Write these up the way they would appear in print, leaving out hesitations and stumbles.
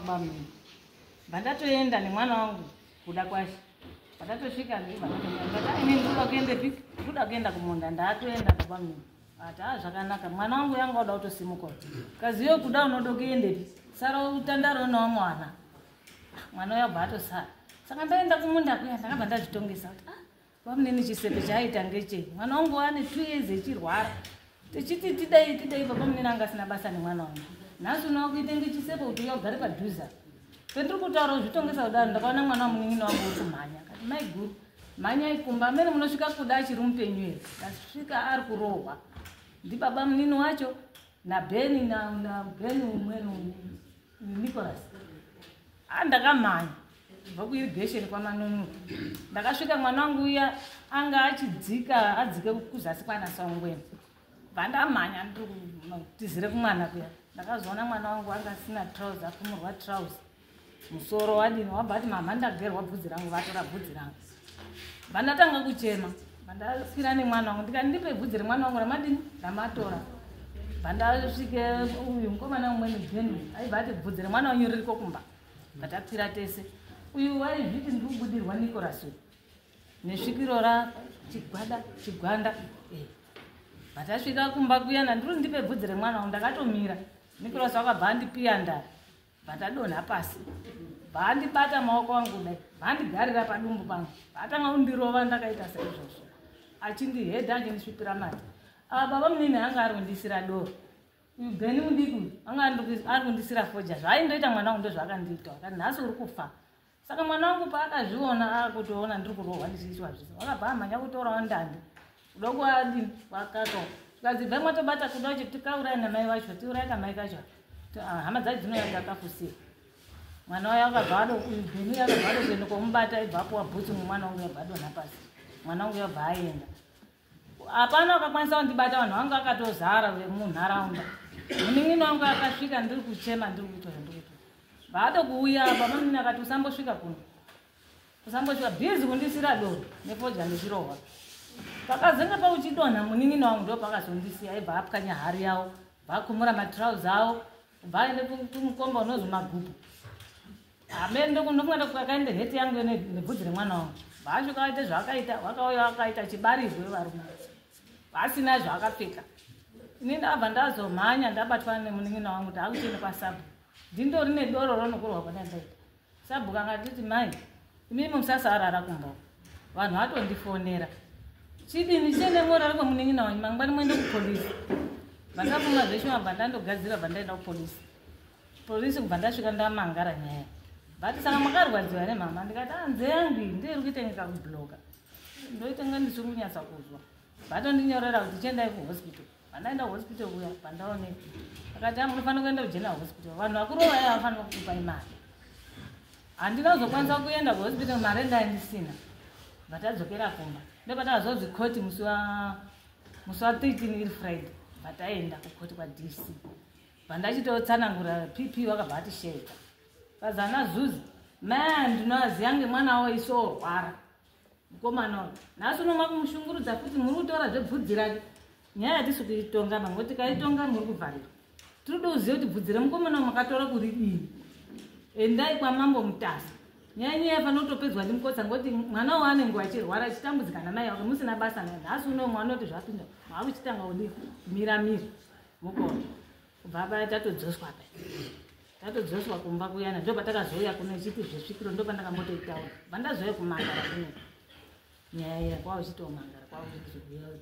bami bandatoenda nemwana wangu kuda kwashi patatosvika ndibva kuende piki kuda kuenda kumunda ndatoenda baba ata zvakanaka mwana wangu yanga oda kutosimuka kaziyo kuda unoda kuendepi sara utandaro nawo mwana uya bhatosara saka ndaenda kumunda kuya ndakabva ndazvitongesa kuti vamunini chisepe chaaita ngechei mwana wangu ane 2 years echirwara tichiti tidai baba munini anga asina basa nemwana wangu nhasi unawo kuite ngechisepe kuti uya ugare padhuza pendiri kutaura kuzvitongesa kudaro ndakaona mwana wamunini wangu uri kumhanya kati mai guru mhanya ikumba amene munosvika kuda achiri mupenyu here kasvika ari kurohwa ndibaba munini wacho nabheni nabheni umweni Nicholas ndakamhanya kubva kuirrigation kwamanunu ndakasvika mwana wangu uya anga adzike kuzasi kwanasangweni vandamhanya nditizire kumwana kuya ndakazoona mwana wangu anga asina trouser akumurwa trouser musoro wadini wabhati mama ndagerwa bvudzi rangu vatora bvudzi rangu vandatanga kuchema vandasvira nemwana wangu ndikati ndipe bvudzi remwana wangu ramadini ramatora vandasvike uyu mukomana umweni bhenu aibvati bvudzi remwana wanyu ririko kumba vatakwira tese uyu waivhiti ndiri kubudirwa Nicholas nesvikiro chigwanda vatasvika kumba kuyana ndiri ndipe bvudzi remwana wangu ndakatomira Nicholas wakabva andipiya ndari vatadonha pasi vandibata maoko angu kudai vandigarira padumbu pangu vatanga kundirova ndakaita saizvozvo achindihedha achandisvipira mati baba munini anga ari kundisira doro bheni mudiki anga ari kundisira foja zvaindoita mwana wangu ndozvakandiita akati nhasi uri kufa saka mwana wangu paakazviona akutoona ndiri kurohwa ndisiitwa zvise wakabva amhanya kutorawo ndandi kuda kuadini wakakawo tikadzibva mwatobata kuda kuti tikaurai namai vacho tiurai kamai kacho hama dzacho dzinoya dzakafusira mwana wayo akabva adobheni akabva adokuenda komubata aibvapo wabhutsi mumwana wangu yabvadonha pasi mwana wangu yabva aenda hapana wakakwanisa kundibata vanhu vangu akatozara vemunharaunda muning'ino wangu akasvika ndiri kuchema ndiri kuita zvandikuita vaado kuuya baba munini akati usambosvika kuno usambosvika bhizi kundisira doro nefoja nechirohwa pakazenga pauchidonha muning'ino wangu ndo pakazondisiya aibva apwanya hari yavo vakumura matrauza avo kubva aende kumukomba unozwi magupu amene ndokumwenda kwakaende heti yangu nebvudzi remwana wangu vasvika vaite zvakaita wakauya wakaita chibarirwe varume vasina zvakapfeka ini ndabva ndazomhanya ndabatwa nemuning'ina wangu kuti akuchiende kwasabu ndindori nedoro ronokurwa kwandaita sabu kangatiti mai imimi musasarara kumbao vanhu vatondifonera chidini chiende morari kwemuning'ina wanyu mangwani mwende kupolisi vandafunga zveshe mabva ndandogadzira bva ndaenda kupolisi kubva ndasvika ndamangara nyaya vati saka makarwadziwa nemama ndikati nzeyangu ndiri kuitengeka kubloka ndoitenga ndisiri kunyatsa kuzwa vatondinyorera kuti chiendai kuhospital vandaenda kuhospital kuya pandaoneka akati munofanira kuenda kugeneral hospital vanhu vakuru vaya vafanira kukupai mari handina kuzokwanisa kuenda kuhospital mari ndaindisina vatadzokera kumba ndopatakazonzi koti musi wa 13 iri friday vataenda kukoti kwa DC vandachitotsanangura PP wakabva atisheka kazana zuzi mai ndinoziva ngemwana wawo isorwara mukomana wawo nhasi unomwa kumushungurudza kuti muri kutora zvebvudzi rake nyaya yatisi kuitonga mango tikaitonga muri kuvharirwa tiri kuda kuziva kuti bvudzi remukomana wawo makatora kuri dii endai kwamambo mutasi nyaya yafanira kutopedzwa ndimukotsa ngoti mwana wawo anenge achirwara achitambudzika namai wake musina basa naye nhasi uno mwana oti zvapinda maakuchitanga kudii kumiramira mukona kubva paya tatodzoswa tatodzoswa kumba kuyana ndo patakazouya kuno chiti zvesvikiro ndo pandakambotoitaura vandazoya kumangara kuno nyaya kwavo chitomangara kwavo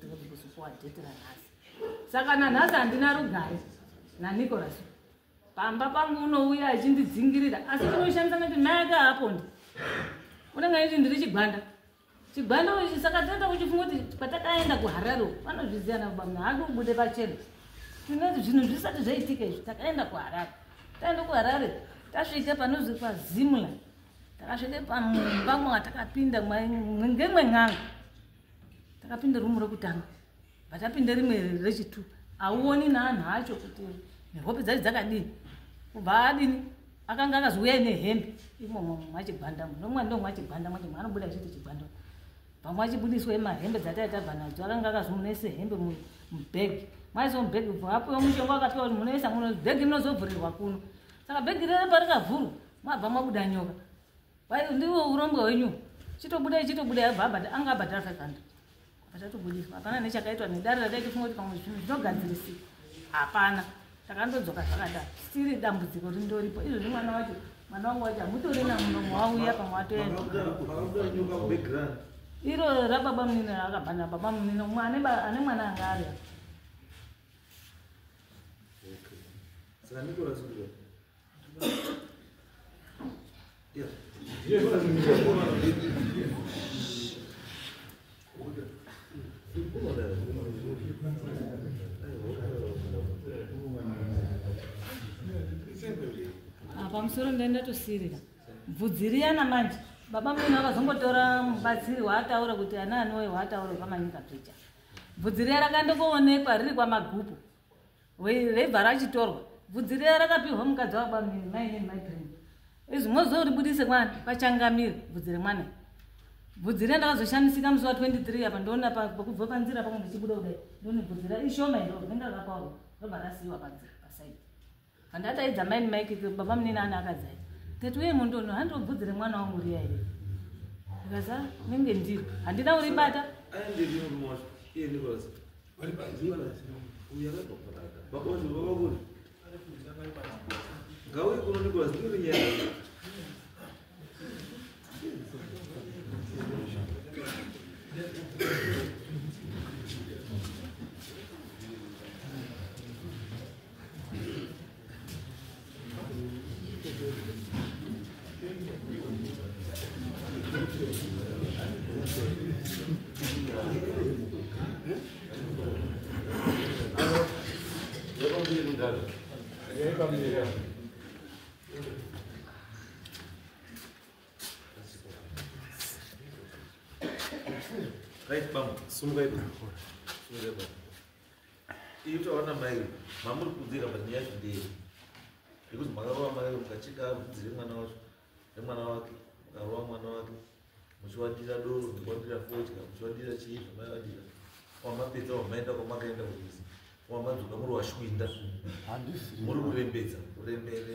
chitikusupuwa dheti ranhasi saka nanhasi handina rugare naNicholas pamba pangu unouya achindidzingirira asi tinoshandisa ngati mai ake haapondi unenge iti ndiri chigwanda ichi saka tata kuchifunga kuti patakaenda kuharare vanozviziva nababa hadi ubude pachena tinoti zvinhu zvisati zvaitika izvi takaenda kuharare taenda kuharare tasvika panozwi kwaZimla takasvike pamumba takapinda ngemwe n'anga takapinda rumu rekutanga vatapinda rimwe rechitu auoni naanhu acho kuti nehope dzacho dzakadini kubva adini akanga akazouya nehembe imomo mwachigwandamo nomwe ndo mwachigwandamo anobuda chiti chigwandamo pamwe achibudiswa mahembe dzataitabva nadzo akanga akazomunese hembe mubhegi mwaiso mubhegi apiwa mushonga akapiwa kuti munoisa muno bhegi rinozovhurirwa kuno saka bhegi rere parikavhurwa mwabva mwabuda nyoka ndiwo urombo hwenyu chitobuda anga abhadhara 500 achatobudiswa hapana nechakaitwa nedare radaikifunga kuti pamwe zvinhu zvinogadzirisika hapana takandodzoka zvakadaro stiri dambudziko rindoripo izvozvi mwana wangu wacho hamutorina munomo wauya pamwe watoenda iro rababa munini rakabhana baba munini umwe ane mwana anga ari pamusoro ndatosirira bvudzi riyana manje baba munini akazombotora mubatsiri waataura kuti ana anowe waataura pamanyika picha bvudzi riya rakandokoonekwa riri kwamagupu reibva rachitorwa bvudzi riya rakapiwa mukadzi wababa munini maine maibrand izvi mozoribudise mwana pachangamira bvudzi remwana bvudzi riya ndakazoshandisika musi wa 23 apa ndoona pakubva panzira pamwe ndichibuda kudai ndoni bvudzi riya ishoma iro rinenge rakapaurwa robva rasiyiwa pasaidi pandataidza maini maiki baba munini ana akadzai tati uye mundono handobvudzire mwana wangu riya iri ndikaza nenge ndiro handina uribata Right, bam. Sumgai bam. Itu orang mai, mamul kudir apa niat di. Ikut magawa mai kacika kudir mana waki, magawa mana waki. Muswadi dah dulu, muswadi dah forge, muswadi dah chip, mana wadi. Orang pito, main tak orang makan dah begitu. Orang tu kamu ruas kuinda. Mulu rembeza, rembeza.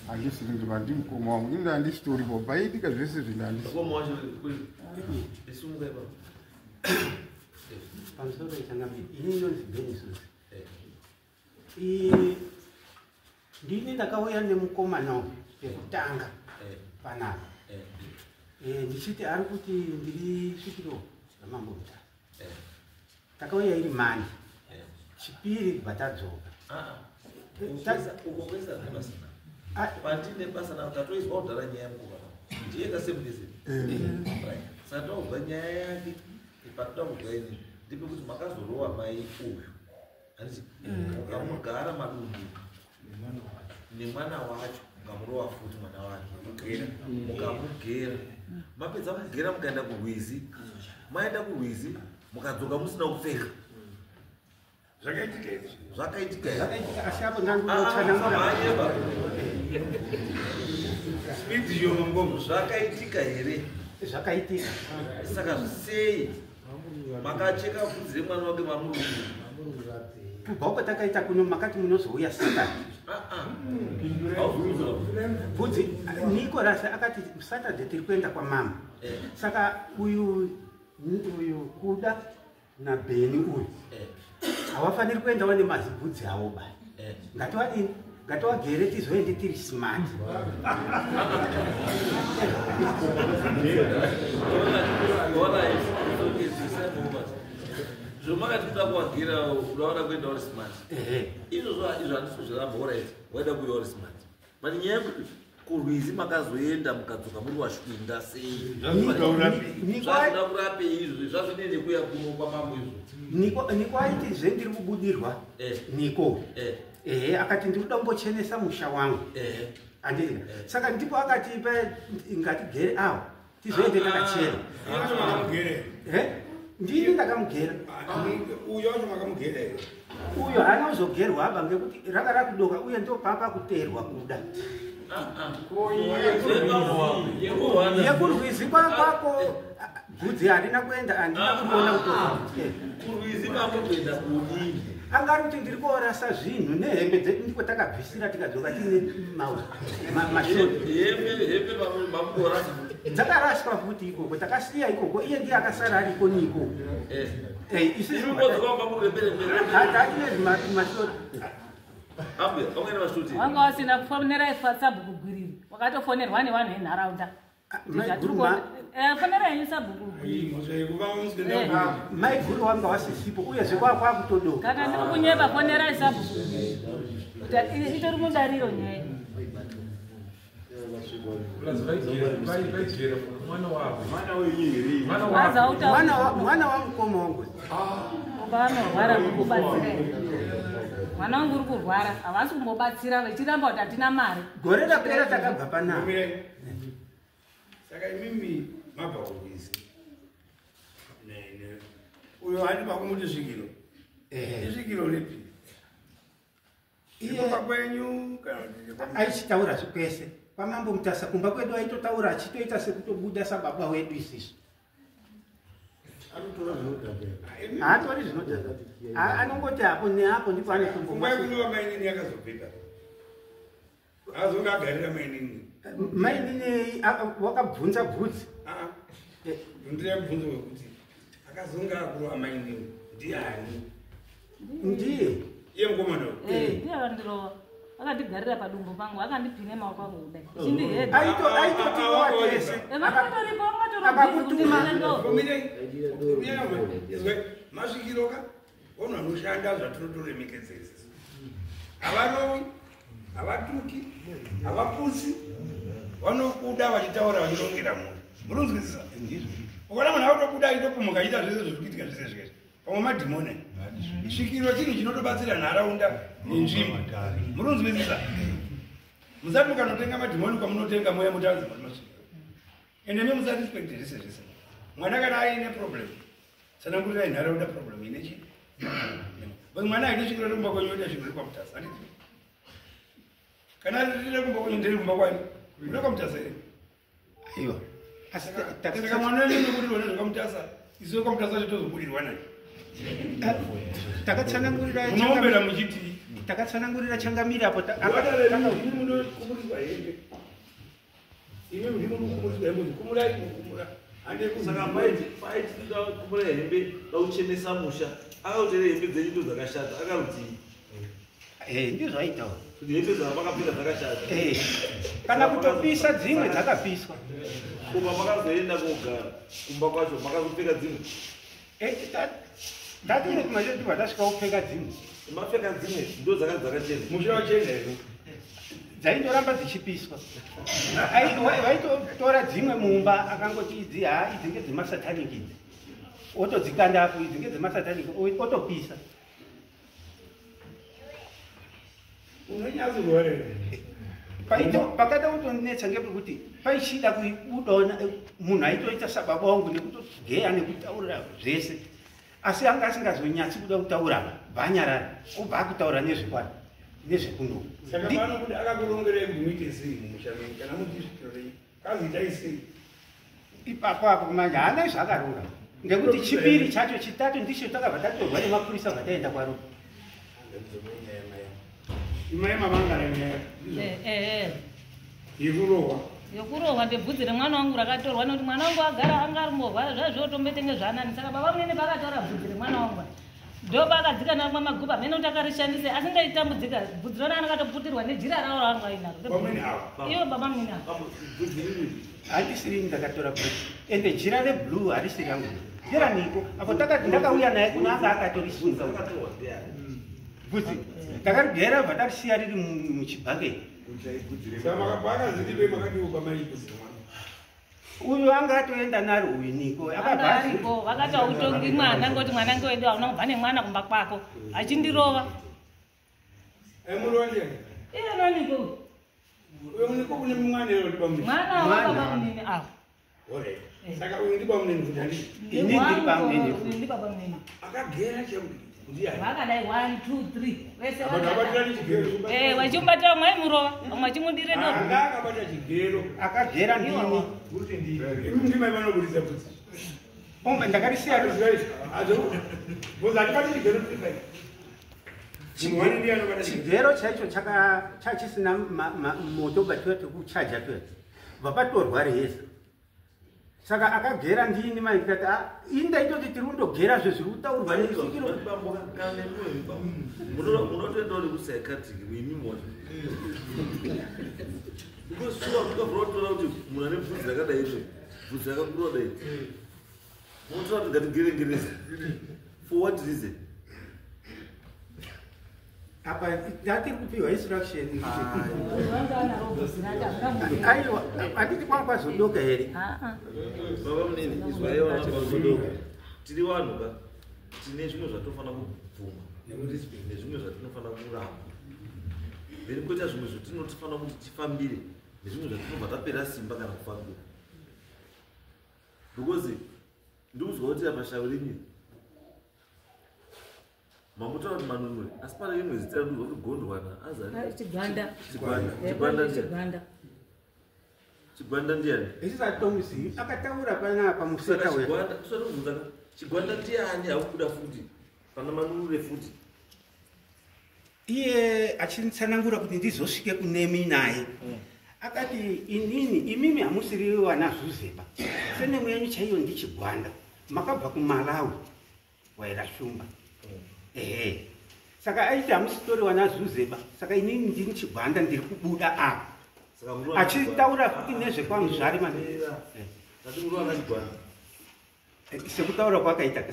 Andis rindu bandim ko mau ini andis story bo bayi di kas vesi rindu andis. Aku mau aja kuli. Sumgai bam. Pansoro ichangami inyon Venezuela. Ndini ndakauya nemukomana ekutanga panapa. Ndichiti ari kuti ndiri svikiro ramambuta. Takauya iri mani. Chipiri batadzoka. Ukongeza nebasana. Patine basana ukatoizwa udara nyaya mukova. Ndiye kasemudese. Sata ubva nyaya yake ipatoda kubvaini ndipo kuti makazorowa mai uyu handiti ukamugara madundu nemwana wacho ukamurowa futi mwana wake mukamugera mapedza kugera mukaenda kurwizi maenda kurwizi mukadzoka musina kupfeka zvakaitika zvakaitika here zvakaitika saka sei makacheka bvudzi remwana wake mamurungu kubva uko takaita kuno makati munozouya Satani bvudzi Nicholas akati Saturday tiri kuenda kwa mama saka uyu kuda na Beni uyu hawafaniri kuenda wane mazibvudzi avo bai ngatovadini ngatovagere tizoende tiri smart zvomakati kuda kuvagira unaona kuenda uri smart izvozvo handisi zvarambora iti waida kuuya uri smart but nyaya yekuti kurwizi makazoenda mukadzoka muri washwinda sei zvazvida kurape izvo zvazvinene kuya kuno kwamambo izvo niko aiti zvendiri kubudirwa niko akati ndiri kuda kumbochenesa musha wangu anditi saka ndipo akatipa ngatigere awo tizoende takachena ndini ndakamugera uyo haana kuzogerwa aba ngekuti ranga rakudoka uye ndo papa kuteerwa kuda yekurwizi kwako bvudzi harina kuenda handina kuona kurwizi mamutoenda kudini angari kuti ndiri kuorasa zvinhu nehembe dzedu ndiko takabvisira tikadzoka tine mashoti hembe mamuorasa dzakaraswa futi ikoko takasiya ikoko iye ndiye akasara ariko niko hatine mashoti wanga wasina kufonera sabhuku gwiriri wakatofonerwa nevanhu venharaunda fonera yenyu sabhuku maiguru wanga wasisipo uyezve kwakwakutodoka kana ndiri kunyeba fonerai sabhuku kuti itori mudariro nyaya mwana wamukoma wangu vanorwara kukubatsira mwana wangu uri kurwara havasi kumbobatsira vechiramba kuti hatina mari gore rapera takabva panavo saka imimi mabva kukwisi uyo ati pakumuti svikiro isvikiro ripi ipa kwenyu aichitaura zvikwese pamambo mutasa kumba kwedu aitotaura achitoita sekutobuda sababa wedu isisu haatori zvinodhaka anongoti hapo neapo ndipo anekumbaa mainini yakazopita azonga agarira mainini mainini wakabvunza bvudzi ndiri bvunzo wekuti akazonga akurowa mainini ndiani ndiye iye mukomana ndiye akandirova akatigarira padumbu pangu akandipine maoko angu kudai masvikiroka vanhu vanoshanda zvatinotoremekedzesa isusu havarovi havatuki havaputsi vanobuda vachitaura vachirongera munhu munonzwisisa ukana munhu akutobuda achitopumuka achiita zvese zvekuitika zvese zvese pamwe madhimoni svikiro chinhu chinotobatsira nharaunda nenzvimbo munonzwisisa musati mukanotenga madhimoni kwamunotenga moya mutazi masvikiro ende me musatispekte zvese zvese mwana kana aine problem sanangurirai nharaunda problem ine chii mwana aine svikiro rekumba kwenyu oita svikiro rekwamutasa anditi kana riri rekumba kwenyu ndiri kumba kwani uri kwamutasa ere aiwa saka mwana wenyu nokurirwa nezvekwamutasa isi wekwamutasa chitozobudirwa naye takatsanangurira muchiti takatsanangurira changamira apo munokumuridzwa hembe ime ndimukumuriswa hembe kumurai mukumura saka maitida kumura hembe dauchenesa musha akautere hembe dzenyu ndo dzakashata akarutii ndizvo aitaura kuti hembe dzavakapfeka dzakashata kana kutopisa dzimwe dzakapiswa kuba makazoenda kogara kumba kwacho makazopfeka dzimwe ndatire kumashetu vatasvika kupfeka dzimwe mapfeka dzimwe ndo dzakachena musha wachena ino dzaindoramba dzichipiswa vaitotora dzimwe mumba akangoti idzi idzi ngedzemasataniki idzi otodzikandapo idzi ngedzemasataniki otopisa unonyatsirwarere pakada kutonetsa ngepekuti paichida kudaona munhu aitoita sababa wangu nekutogeya nekutaurira zvese asi anga asingazonyatsi kuda kutaura bhanyarara obva akutaura nezvekwadi nezvekuno saka pano kuti akakurongerei kuti muite sei mumushameni kana muti svikiroei kaziitai sei ipapo apo kumanja haana zvakaronga ngekuti chipiri chacho chitatu ndicho takabva tatorwa nemapurisa vataenda kwaro imai mavangara nyaya yekurohwa yokurohwa ndebvudzi remwana wangu rakatorwa nokuti mwana wangu agara anga ari movha zvazvotombetenge zvanani saka baba munene pakatora bvudzi remwana wangu ndo pakadzikana kumwe magupa mene kuti akarishandise asi ndaitambudzika bvudzi rona anakatoputirwa nejira ravo ravangu ainaro iwo baba munene avo handisiri ndakatora bvudzi ende jira reblue harisiri yangu ndiraniko apo ndakauya naye kuno anga akatorisunga bvudzi takarigera bva tarisiya riri muchibhaketi uyu anga atoenda naro uyu niko ariko vakati autongi mwana ngoti mwana ngewedu hauna kubva nemwana kumba kwako achindirova iye noniko mwana wababa munene avo ndi baba munene vakadai 1 2 3 vese vachimubatira mwai murova vamwe vachimudire akagera ndini ndakarisiya chigero chaicho chachisina moto batiwete kuchaja twete vapatorwa reheza saka akagera ndini maikati indaitoti tiri kundogera zvezviri kutaurwa nesikiro munotoenda uri kusaikatiki muimi moto because shuwa mukavhura kutora kuti munhu ane bvudzi rakadai bvudzi rakakura dai munotora kuti ngatigerengeresa for what reason apa ndatiri kupiwa instruction aiwa hatiti kwanga kwazodoka here baba munini izwaiona kwazodoka tiri vanhu ka tine zvimwe zvatinofanira kubvuma nezvimwe zvatinofanira kuramba then koita zvimwe zvatinofanira kuti tifambire nezvimwe zvatinobva tapera simba kana kufambira because ndikuzwa kuti apa shavi rinyi mamutora kuti manunuri asi pane rimwe zita randuzwa kuti gondwana chigwanda ndiani isisatomuzivi akataura panapa museta chigwanda ndiani akubuda futi pana manunure futi iye achitsanangura kuti ndizosvike kunemi naye akati imimi hamusiri wana zuzepa senemu yenyu chaiyo ndichigwanda makabva kumalawi waira shumba ehe saka aiti hamusitori wana zuzeba saka inini ndini chigwanda ndiri kubuda apa achitaura kuti nezvekwamuzvari sekutaura kwakaita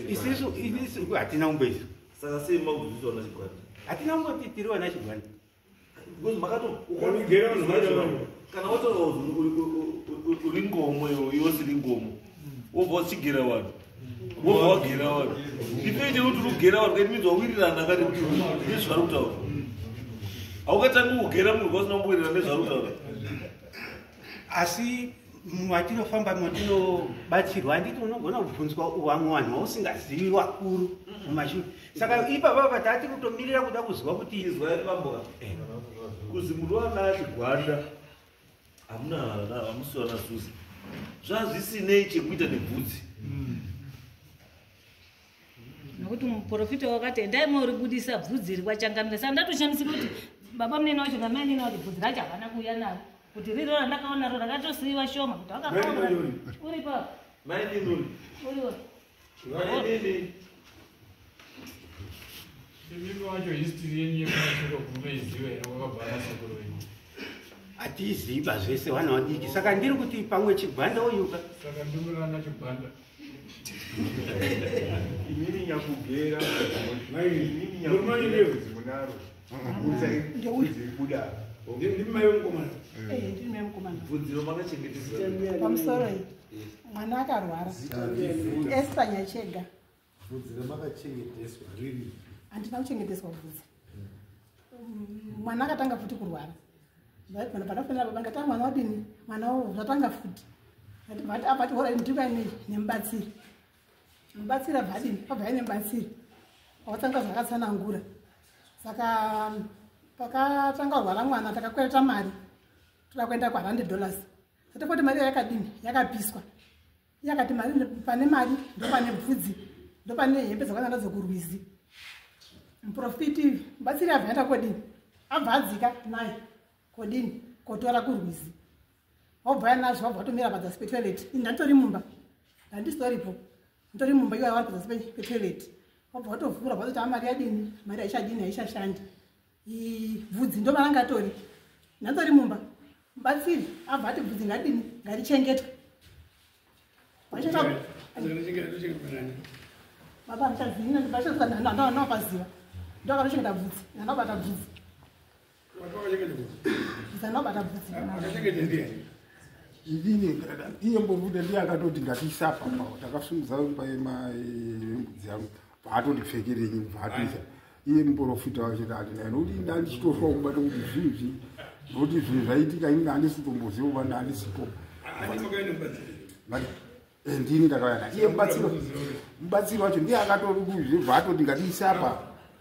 isisu hatina umboizwa hatina umboti tiri wana chigwanda kana wataura uri ngomo iwo siri ngomo wobva uchigera vanhu wobva wagera vanhu ndinoite kuti urugera vanhu kaiti midzi wawirirana kati nezvari kutaura haukatangi kugera munhu kwasina kumbowirirana nezvari kutaura asi matinofamba matinobatsirwa handiti unogona kubvunzwa vamwe vanhu vausingazivi vakuru mumashure saka ipapapa tati kutomirira kuda kuzwa kuti izwaivamboka kuzi munhu wana chigwanda hamusiwana zuzi zvazvisinei chekuita nebvudzi nokuti muprofita wakati endai mauribudisa bvudzi rikwachangamira saka ndatoshandisika kuti baba munene wacho namai nene wati bvudzi racho havana kuuya naro kuti riro randakaonaro rakatosiyiwa shoma kuti wakaaa uri pa maininuri uriwo imimi wacho history yenyu yekunashoko kunoiziva here kwakabhara sekuru wenyu hatiziva zvese vana vadiki saka ndiri kuti pamwe chigwanda oyuka saka ndimurana chigwanda imini nyakugera Murumanyirevudzi munaro kuda ndimai wemukomana ndime mukomana bvudzi romakachengetesa pamusoro iyi mwana akarwara Esther Nyachega bvudzi ramakachengeteswa riri handina kuchengeteswa bvudzi mwana akatanga futi kurwara panofanira baba ngati mwana wadini mwana zvatanga futi abati ora ndivane nemubatsiri mubatsiri abvadini abva ane mubatsiri wakatanga zvakatsanangura saka pakatanga rwara mwana takakwereta mari toda kuenda kwa$100 satafoti mari yakadini yakapiswa yakati mari pane mari ndopane bvudzi ndopane hembe dzakananda dzokurwizi muprofiti mubatsiri abva aenda kodini abva adzika naye kodini kotora kurwizi wabva nazvo wabva watomira padzasi petoilet ndatori mumba handistoripo nditori mumba iwa vari padzasi petoilet wabva watovhura wazoti mari yadini mari haichadini haichashandi bvudzi ndo maranga atori ndatori mumba mubatsiri abva ati bvudzi ngadini ngarichengetwe baba ndichaziinapaziva ndokanochengeta bvudzi nanobata bvudzi zanobata bvudzi inini iye mbovuda ndiye akatoti ngatisapa pao takasungudza paembudzi yangu paatondipfekerenyi bvaatoisa iye muprofita wachoti ati naye nokuti ndandichitoswa kubata kuti zvinhu nokuti zvinhu zvaitika ini handisi kutomboziva kuva ndandisipo ndini ndakauya iye mubatsiri wacho ndiye akatori kuzvibva atoti ngatisapa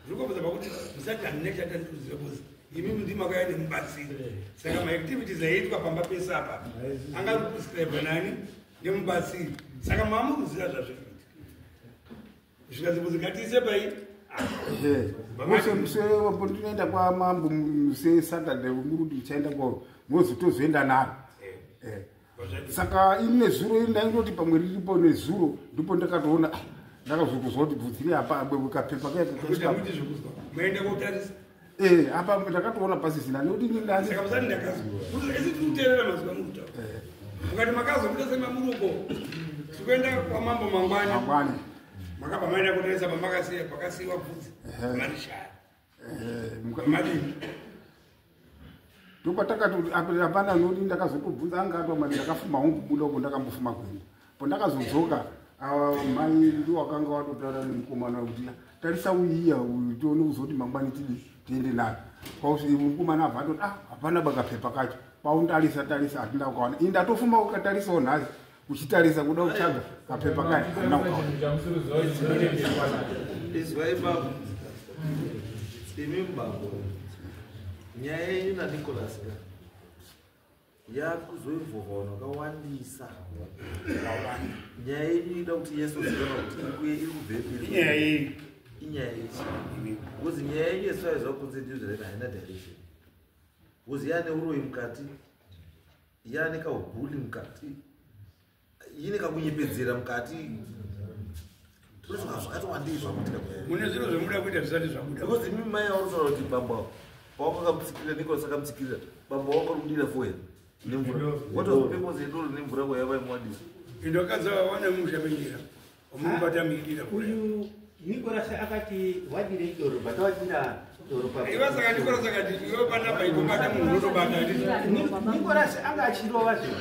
zvikobvisa pakuti musati handina chatandiuzirekozi imimi ndimakauya nemubatsiri saka maactivities aiitwa pamba pese apa anga prescribe nani nemubatsiri saka mamukuziva zvazvinoitika zvikazibuzikatise pai ndinoenda kwamambo muse Saturday kuti uchaenda kwao mozi tozoenda naro. Saka ine zuro ndaingoti pamwe riripo nezuro ndipo ndakatoona ndakazokuzwa kuti bvudzi riri apa kapepa muende kotarisa apa ndakatoona pasisina nekuti saka musati ndakazwa esi tikuteerera mazuva mukutaura mukati makazobuda semamuruko tikuenda kwamambo mangwani makabva maenda kutarisa pakasiyiwa bvudzi marishaya madini ndokwatakati apana noti ndakazotobvunza anga atomati ndakafuma hongu buda uko ndakambofuma kuenda po ndakazodzoka mai ndo wakanga watotaura nemukomana kuti tarisa uyiya uyu tione kuzoti mangwani tiende nayo pausi mukomana abva atoti hapana bakapepa kacho paundarisa hatina ukaona ini ndatofuma ukatarisawo nhasi uchitarisa kuda kutsvaga kapepa kacho hatina ukaona. Izwai baba imi mubambo nyaya yenyu naNicholas yakuzoivhova wakawandisa nyaya yenyu ida kuti Yesu zivana kuti iri kubvepiri inyaya yechi because nyaya yenyu yesaiza kunze ndizvere haina direction because yane uroyi mukati yane kaubhuli mukati yine kakunyepedzera mukati zvakatowandizva mune zviro zvemuda kuita zvisati zvabuda because imi mai aurutaura kuti bamba pawakamutsikirira Nicholas akamutsikirira bamba wakarudira foya nemvura what was the purpose yedoro nemvura kwayavaimwadisa indokadza wane mushamenyira omunobatamikira uyu Nicholas akati wadire idoro batawadira doro pa iva saka Nicholas akati iwe panapa ikobata munhu unobata Nicholas anga achirova zvino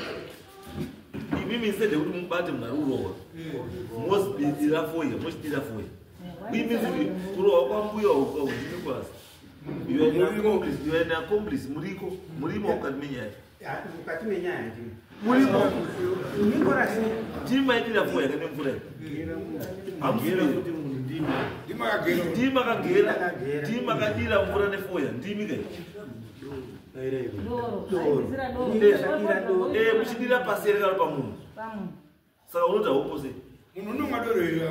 imimi instead yekuti mubate munhu ari kurohwa mozidira foya mochidira foya uimizvi kurohwa kwambuya ukaudi Nicholas you are an accomplice murimo mukati menyaya mukati menyaya murimo Nicholas timaitira foya kane mvura ndimakadira mvura nefoya ndimi kai muchidira paseri kalo pamunhu saka unoti haupose munhu unomwa doro here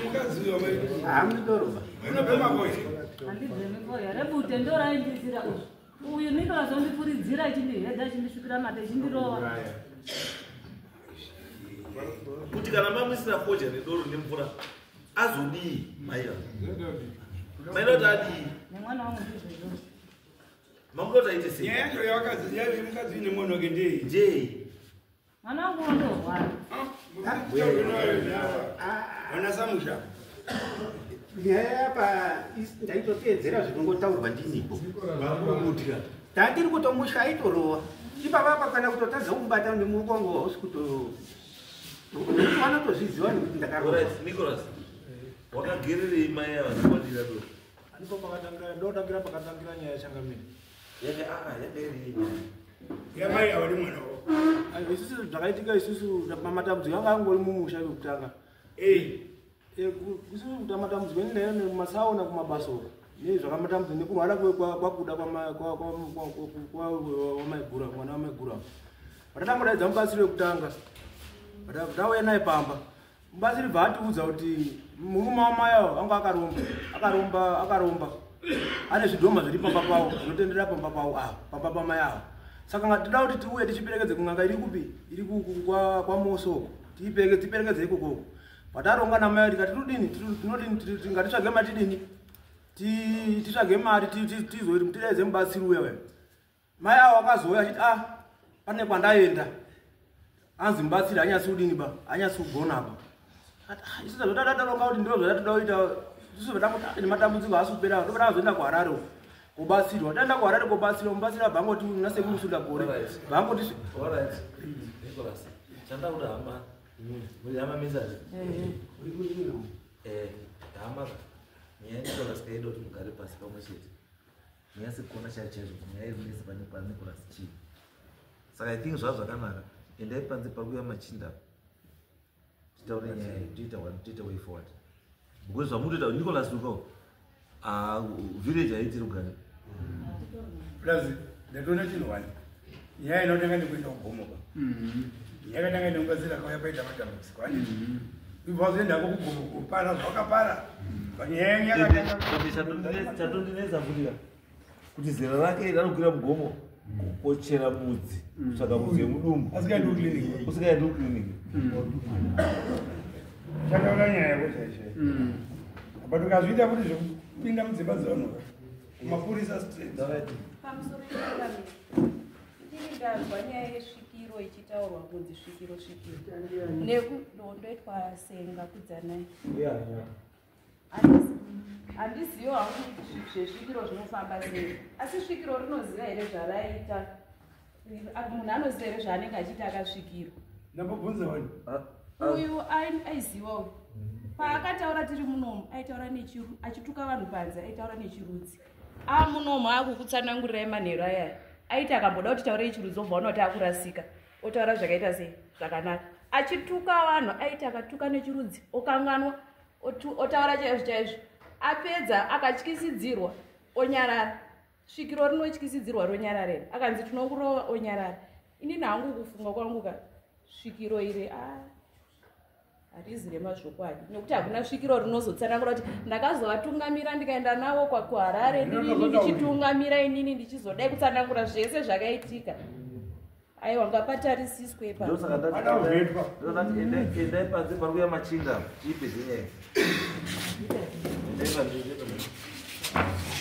mukaziva hamudoroba unobhemakoya rebute ndoraindizira uyu Nicholas ondipfuridzira achindihedha achindisvikira mate ichindirova kuti kana mamwisira foja nedoro nemvura azodii maira kuti adii nemwana wangu ndizvo mamutoti aite sei nyaya yacho yavakadzi mukadzi ine mwonoke ndei njei mwana wangu wandorwara vana samusha nyaya yapa ndaitoteedzera zvinongotaurwa ndinipo tandiri kutomusha aitorova ipapapa kana kutotadza kumubata nemuoko wangu hausi vanotozviziva nekuti ndakarova Nicholas wakagererei mai avanowadira doro ndotangira pakatangira nyaya yachangamira yakaerei yamai avadi mwana wavo isusu zvakaitika isusu matambudziko anga angori mumusha wekutanga isusu kuti matambudziko endayo nemasaona kumabaso nezvakamatambudziko nekurwara kwakuda wamaigura mwana wamaigura vatatangodaidza mubatsiri wekutanga tauya naye pamba mubatsiri bva atiudza kuti murume wamayo anga akaromba ane zvidhoma zviri pamba pavo zvinotenderera pamba pavo pamba pamai avo saka tida kuti tiuye tichiperekedze kun'anga iri kupi iri kwamosoko tiperekedze ikokoko pataronga namayo tikati tinodini tingatitsvage matidini titsvage mari tizoti tidaidze mubatsiri uya mai avo akazouya achiti pane kwandaenda anzi mubatsiri hanyatsi kudini ba hanyatsi kugona ba isuza zvotadaronga kuti ndo zvatoda kuita isusu vadangoti nematambudziko haasi kupera ndopada azoenda kuharare kubatsirwa taenda kuharare kubatsirwa mubatsiri abvangoti nasekurusunda gore bvangoti Nicholas chanda kuda hama hama mezari hama nyaya Nicholas kaida kuti mugare pasi pamwe chete nyasi kuona chari chaizvo nyaya iri nese pane Nicholas chii saka I think zvava zvakanaka endai panze pakuya machinda titaure nyaya tiita way forward because zvamutoita kuti Nicholas uko village haiti rugare plus ndatoona chinhu wani nyaya inotanga ndikuenda kugomoka yakatanga neungazira kauya paita matambudziko ane ibva zoendako kugomoka kupara zvakapara panyaya yakatanga chatondinetsa kuti zera rake ranokwira mugomo kochera mudzi kutsvaka mudzi yemudumbu asikaendi kukliniki usikaendi kukliniki chakaura nyaya yako chaishai but ukazviita kuti zvekupinda mudzimba dzavanoka kumapurisa straight pamusoro ndinindazwa nyaya yesvikiro ichitaurwa kunzi svikiro nekundoitwa senga kudzanai handizivo hangu zvezvikiro zvinofamba sei asi svikiro rinoziva here zvaraita munhu anoziva here zvaanenge achiita akasvikiro ndambobvunza wani uyu aizivawo paakataura tiri munomu aitaura achituka vanhu panze aitaura nechirudzi munomu akukutsanangurirai manheru ayaya aiti akamboda kuti taurei chirudzi obva unoti akurasika otaura zvakaita sei zvakanaka achituka vanhu aiti akatuka nechirudzi okanganwa otaura chaizvo chaizvo apedza akatyisidzirwa onyarara svikiro rinotyisidzirwa ronyararera akanzi tinokurova onyarara inini hangu kufunga kwangu ka svikiro iri harizi remazvokwadi nekuti hakuna svikiro rinozotsanangura kuti ndakazovatungamira ndikaenda navo kuharare ndinini ndichitungamira inini ndichizodai kutsanangura zvese zvakaitika aiwa ngapatarisiswe endai panze parikuya machinga tiipe zenyaya endai panze